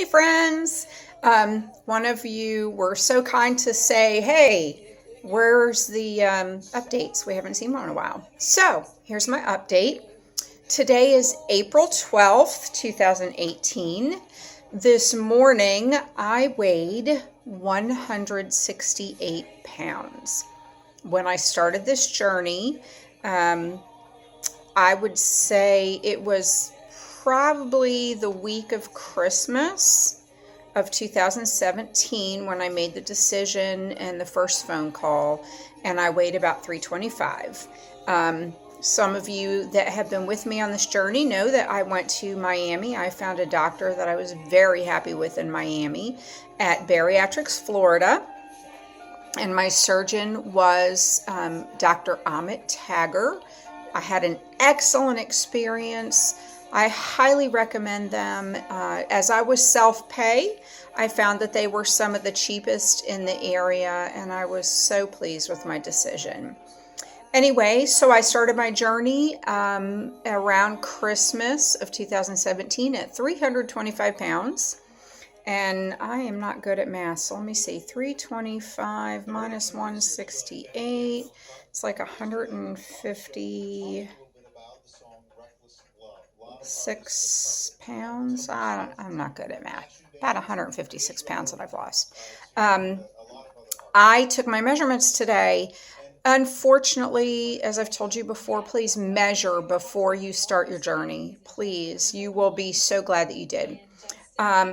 Hey friends! One of you were so kind to say, hey, where's the updates? We haven't seen one in a while. So here's my update. Today is April 12th, 2018. This morning I weighed 168 pounds. When I started this journey, I would say it was probably the week of Christmas of 2017 when I made the decision and the first phone call, and I weighed about 325. Some of you that have been with me on this journey know that I went to Miami. I found a doctor that I was very happy with in Miami at Bariatrics, Florida. And my surgeon was Dr. Amit Tagger. I had an excellent experience. I highly recommend them. As I was self-pay, I found that they were some of the cheapest in the area, and I was so pleased with my decision. Anyway, so I started my journey around Christmas of 2017 at 325 pounds. And I am not good at math, so let me see. 325 minus 168. It's like 156 pounds. I'm not good at math. About 156 pounds that I've lost. I took my measurements today. Unfortunately, as I've told you before, please measure before you start your journey. Please, you will be so glad that you did.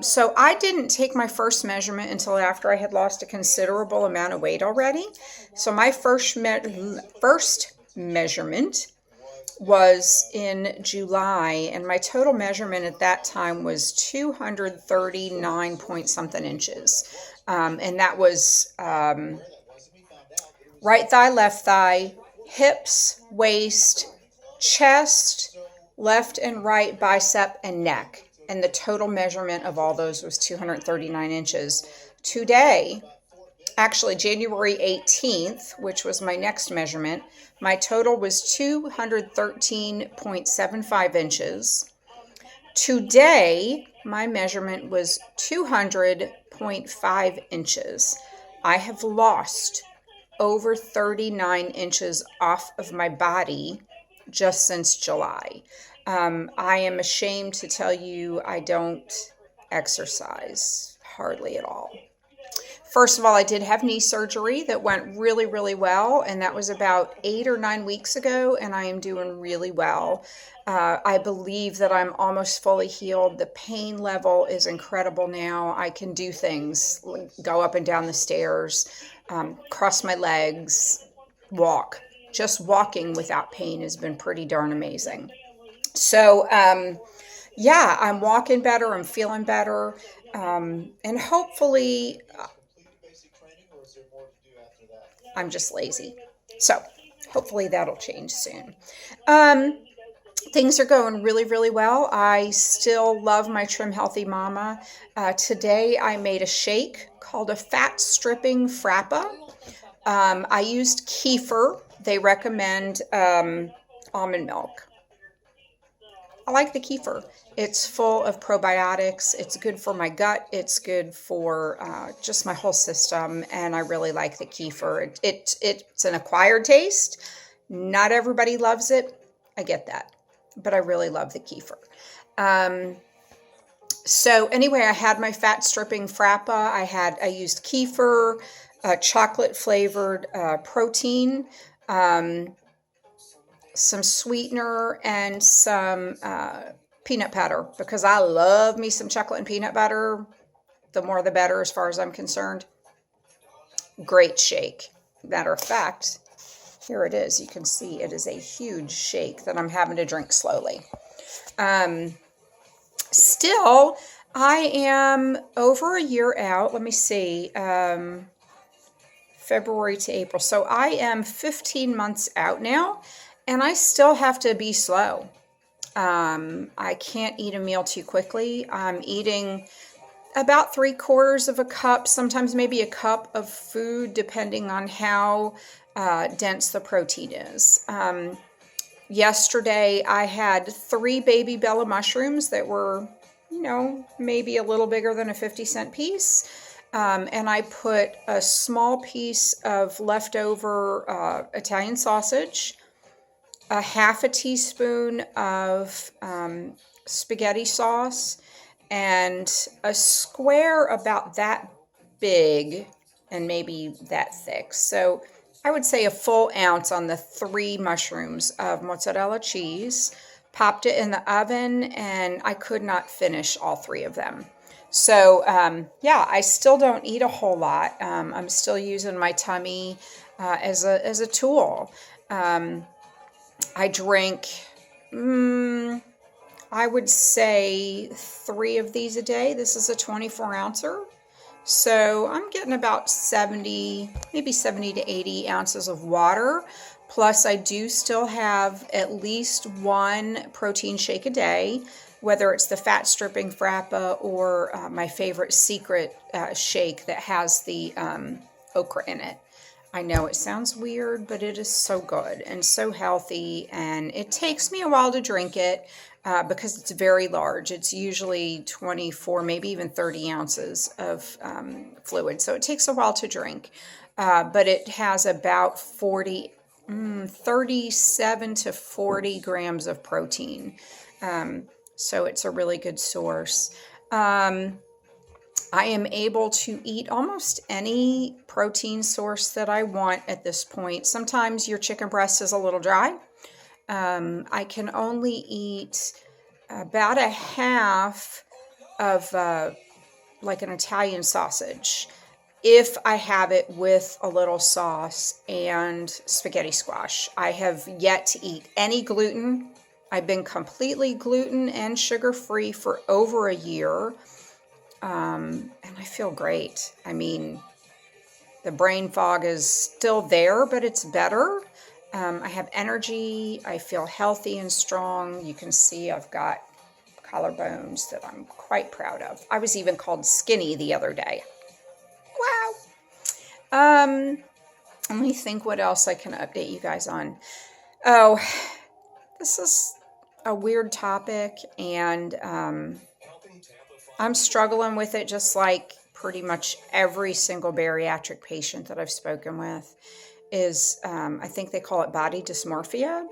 So I didn't take my first measurement until after I had lost a considerable amount of weight already. So my first measurement was in July, and my total measurement at that time was 239 point something inches. And that was right thigh, left thigh, hips, waist, chest, left and right bicep, and neck. And the total measurement of all those was 239 inches. Today, actually January 18th, which was my next measurement, my total was 213.75 inches. Today, my measurement was 200.5 inches. I have lost over 39 inches off of my body just since July. I am ashamed to tell you I don't exercise hardly at all. First of all, I did have knee surgery that went really, really well, and that was about 8 or 9 weeks ago, and I am doing really well. I believe that I'm almost fully healed. The pain level is incredible now. I can do things, like go up and down the stairs, cross my legs, walk. Just walking without pain has been pretty darn amazing. So, yeah, I'm walking better, I'm feeling better, and hopefully, I'm just lazy. So, hopefully that'll change soon. Things are going really, really well. I still love my Trim Healthy Mama. Today I made a shake called a fat stripping frappa. I used kefir. They recommend almond milk. I like the kefir. It's full of probiotics. It's good for my gut. It's good for just my whole system, and I really like the kefir. It's an acquired taste. Not everybody loves it. I get that, but I really love the kefir. So anyway, I had my fat stripping frappa. I used kefir, chocolate flavored protein, some sweetener, and some peanut butter, because I love me some chocolate and peanut butter. The more the better as far as I'm concerned. Great shake. Matter of fact, here it is. You can see it is a huge shake that I'm having to drink slowly. Still, I am over a year out. Let me see. February to April. So I am 15 months out now, and I still have to be slow. I can't eat a meal too quickly. I'm eating about 3/4 of a cup, sometimes maybe a cup of food, depending on how dense the protein is. Yesterday, I had 3 baby Bella mushrooms that were maybe a little bigger than a 50-cent piece. And I put a small piece of leftover Italian sausage, a half a teaspoon of spaghetti sauce, and a square about that big and maybe that thick. So I would say a full ounce on the 3 mushrooms of mozzarella cheese. Popped it in the oven, and I could not finish all 3 of them. So yeah, I still don't eat a whole lot. I'm still using my tummy as a tool. I drink, I would say 3 of these a day. This is a 24-ouncer. So I'm getting about 70, maybe 70 to 80 ounces of water. Plus I do still have at least 1 protein shake a day, whether it's the fat stripping frappa or my favorite secret shake that has the okra in it. I know it sounds weird, but it is so good and so healthy, and it takes me a while to drink it because it's very large. It's usually 24, maybe even 30 ounces of fluid, so it takes a while to drink. But it has about 37 to 40 grams of protein, so it's a really good source. I am able to eat almost any protein source that I want at this point. Sometimes your chicken breast is a little dry. I can only eat about a half of like an Italian sausage if I have it with a little sauce and spaghetti squash. I have yet to eat any gluten. I've been completely gluten and sugar-free for over a year. And I feel great. I mean, the brain fog is still there, but it's better. I have energy. I feel healthy and strong. You can see I've got collarbones that I'm quite proud of. I was even called skinny the other day. Wow. Let me think what else I can update you guys on. Oh, this is a weird topic, and I'm struggling with it just like pretty much every single bariatric patient that I've spoken with is, I think they call it body dysmorphia.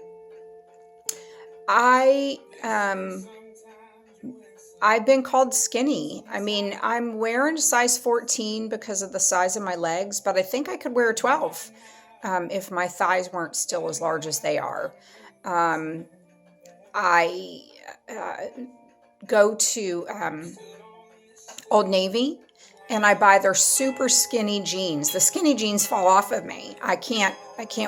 I've been called skinny. I mean, I'm wearing a size 14 because of the size of my legs, but I think I could wear a 12 if my thighs weren't still as large as they are. I go to Old Navy and I buy their super skinny jeans. The skinny jeans fall off of me. I can't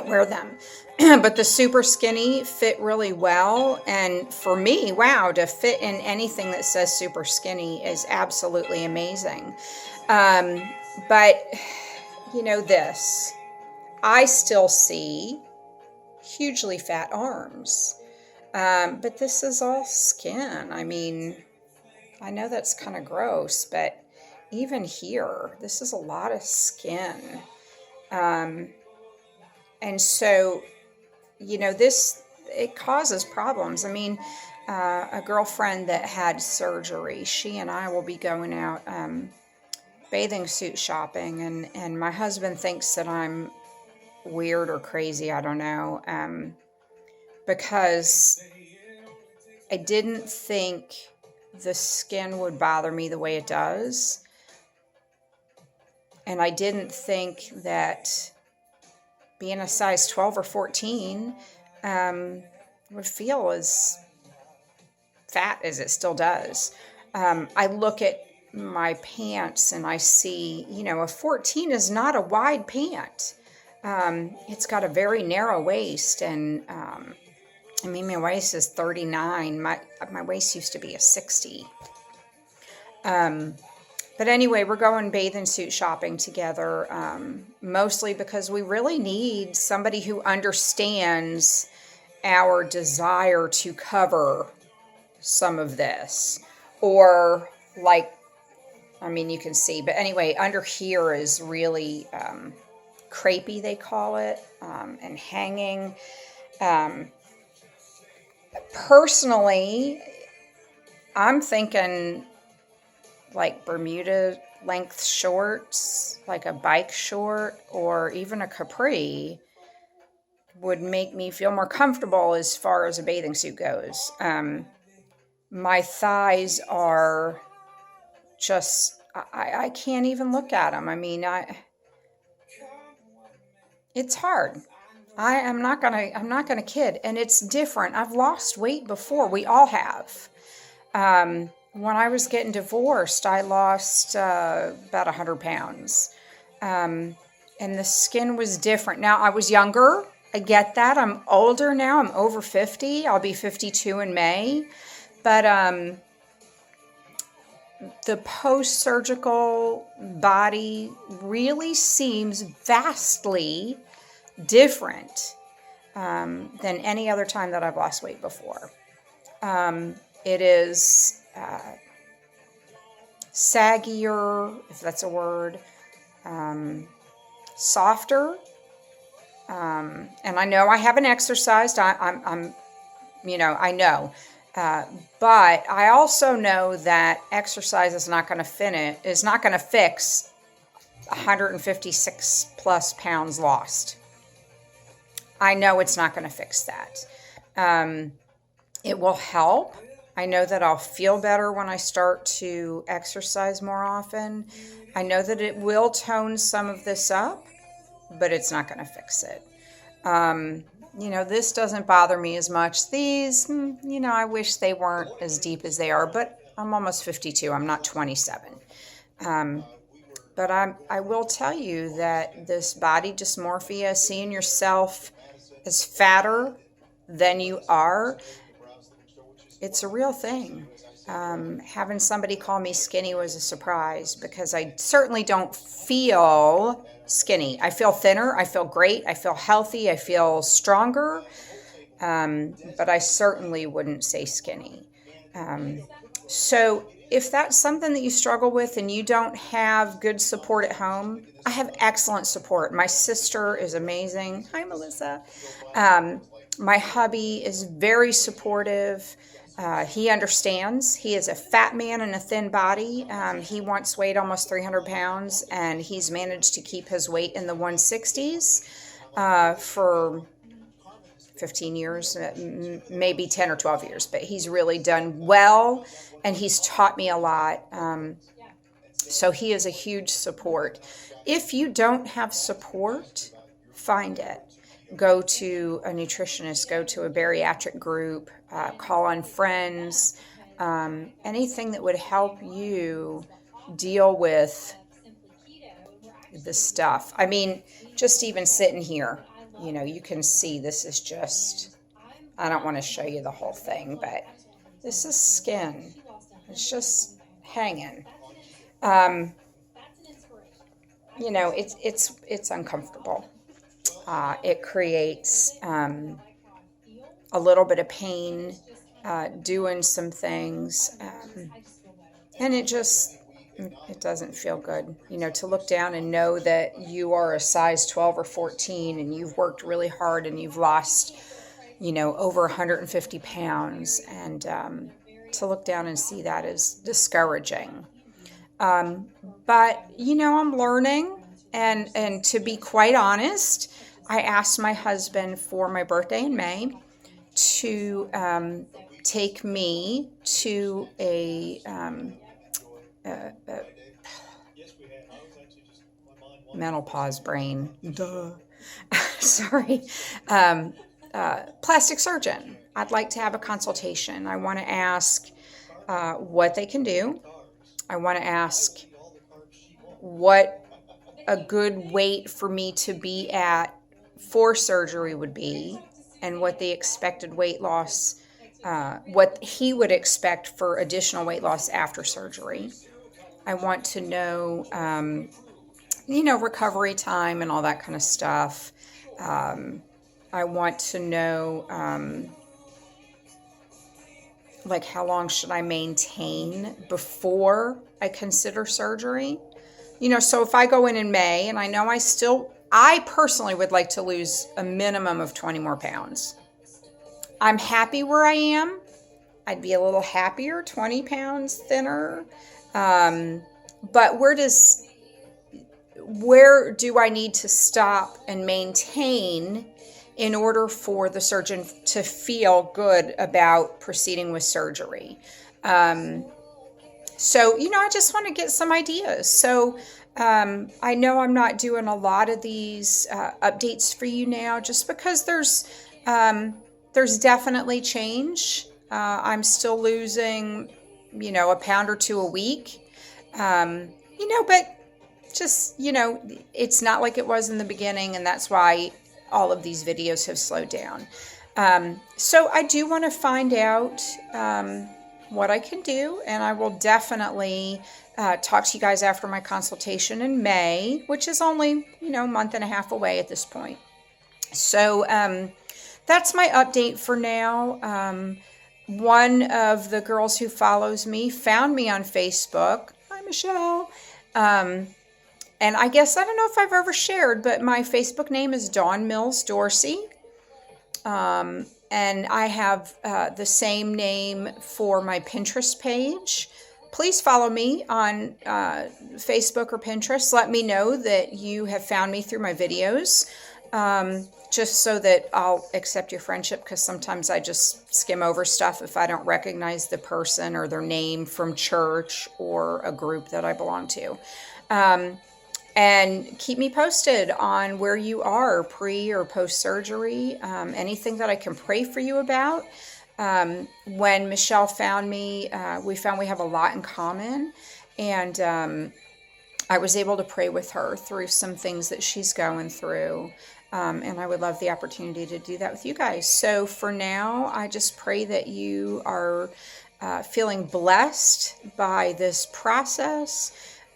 wear them. But the super skinny fit really well. And for me, wow, to fit in anything that says super skinny is absolutely amazing. But this, I still see hugely fat arms. But this is all skin. I mean, I know that's kind of gross, but even here, this is a lot of skin. And so, it causes problems. I mean, a girlfriend that had surgery, she and I will be going out bathing suit shopping, and my husband thinks that I'm weird or crazy, I don't know, because I didn't think the skin would bother me the way it does. And I didn't think that being a size 12 or 14 would feel as fat as it still does. I look at my pants and I see, a 14 is not a wide pant. It's got a very narrow waist, and my waist is 39. My waist used to be a 60. But anyway, we're going bathing suit shopping together, mostly because we really need somebody who understands our desire to cover some of this. Or you can see. But anyway, under here is really crepey, they call it, and hanging. Personally, I'm thinking like Bermuda length shorts, like a bike short or even a capri would make me feel more comfortable as far as a bathing suit goes. My thighs are just, I can't even look at them. I mean, it's hard. I'm not gonna kid, and it's different. I've lost weight before. We all have. When I was getting divorced, I lost about 100 pounds. And the skin was different. Now, I was younger. I get that. I'm older now. I'm over 50. I'll be 52 in May. But the post-surgical body really seems vastly different than any other time that I've lost weight before. It is saggier, if that's a word, softer. And I know I haven't exercised. I'm I know. But I also know that exercise is not going to fix 156 plus pounds lost. I know it's not going to fix that. It will help. I know that I'll feel better when I start to exercise more often. I know that it will tone some of this up, but it's not going to fix it. This doesn't bother me as much. These, I wish they weren't as deep as they are, but I'm almost 52. I'm not 27. But I will tell you that this body dysmorphia, seeing yourself as fatter than you are, it's a real thing. Having somebody call me skinny was a surprise because I certainly don't feel skinny. I feel thinner. I feel great. I feel healthy. I feel stronger. But I certainly wouldn't say skinny. So if that's something that you struggle with and you don't have good support at home, I have excellent support. My sister is amazing. Hi, Melissa. My hubby is very supportive. He understands. He is a fat man in a thin body. He once weighed almost 300 pounds, and he's managed to keep his weight in the 160s for 15 years, maybe 10 or 12 years. But he's really done well, and he's taught me a lot. So he is a huge support. If you don't have support, find it. Go to a nutritionist, go to a bariatric group, call on friends, anything that would help you deal with this stuff. I mean, just even sitting here, you can see this is just, I don't want to show you the whole thing, but this is skin. It's just hanging. It's uncomfortable. It creates a little bit of pain doing some things, and it doesn't feel good, to look down and know that you are a size 12 or 14 and you've worked really hard and you've lost, over 150 pounds, and to look down and see that is discouraging. But, I'm learning, and to be quite honest, I asked my husband for my birthday in May to take me to a menopause brain. Duh. Sorry. Plastic surgeon. I'd like to have a consultation. I want to ask what they can do. I want to ask what a good weight for me to be at for surgery would be, and what the expected weight loss, what he would expect for additional weight loss after surgery. I want to know, recovery time and all that kind of stuff. I want to know, how long should I maintain before I consider surgery? So if I go in May, and I know I personally would like to lose a minimum of 20 more pounds. I'm happy where I am. I'd be a little happier, 20 pounds thinner. But where do I need to stop and maintain in order for the surgeon to feel good about proceeding with surgery? So, I just want to get some ideas. So, I know I'm not doing a lot of these updates for you now, just because there's definitely change. I'm still losing, a pound or two a week. But just, it's not like it was in the beginning, and that's why all of these videos have slowed down. So I do want to find out what I can do, and I will definitely talk to you guys after my consultation in May, which is only, a month and a half away at this point. So that's my update for now. One of the girls who follows me found me on Facebook. Hi, Michelle. And I guess, I don't know if I've ever shared, but my Facebook name is Dawn Mills Dorsey. And I have the same name for my Pinterest page. Please follow me on Facebook or Pinterest. Let me know that you have found me through my videos, just so that I'll accept your friendship, because sometimes I just skim over stuff if I don't recognize the person or their name from church or a group that I belong to. And keep me posted on where you are pre or post surgery, anything that I can pray for you about. When Michelle found me, we found we have a lot in common, and I was able to pray with her through some things that she's going through, and I would love the opportunity to do that with you guys. So for now, I just pray that you are feeling blessed by this process.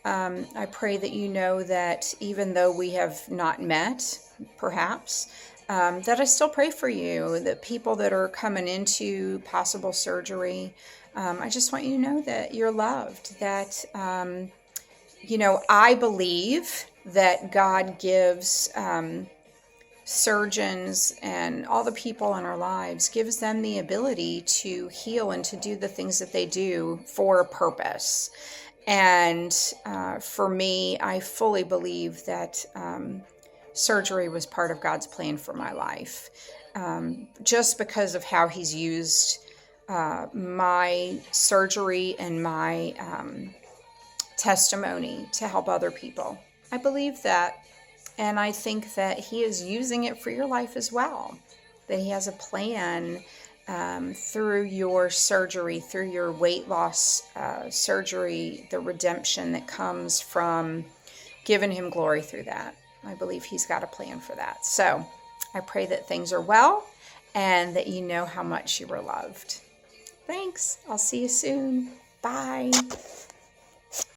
I pray that you know that even though we have not met, perhaps, that I still pray for you, that people that are coming into possible surgery, I just want you to know that you're loved, that, I believe that God gives surgeons and all the people in our lives, gives them the ability to heal and to do the things that they do for a purpose. And for me, I fully believe that surgery was part of God's plan for my life, just because of how He's used my surgery and my testimony to help other people. I believe that, and I think that He is using it for your life as well, that He has a plan through your surgery, through your weight loss surgery, the redemption that comes from giving Him glory through that. I believe He's got a plan for that. So I pray that things are well and that you know how much you were loved. Thanks. I'll see you soon. Bye.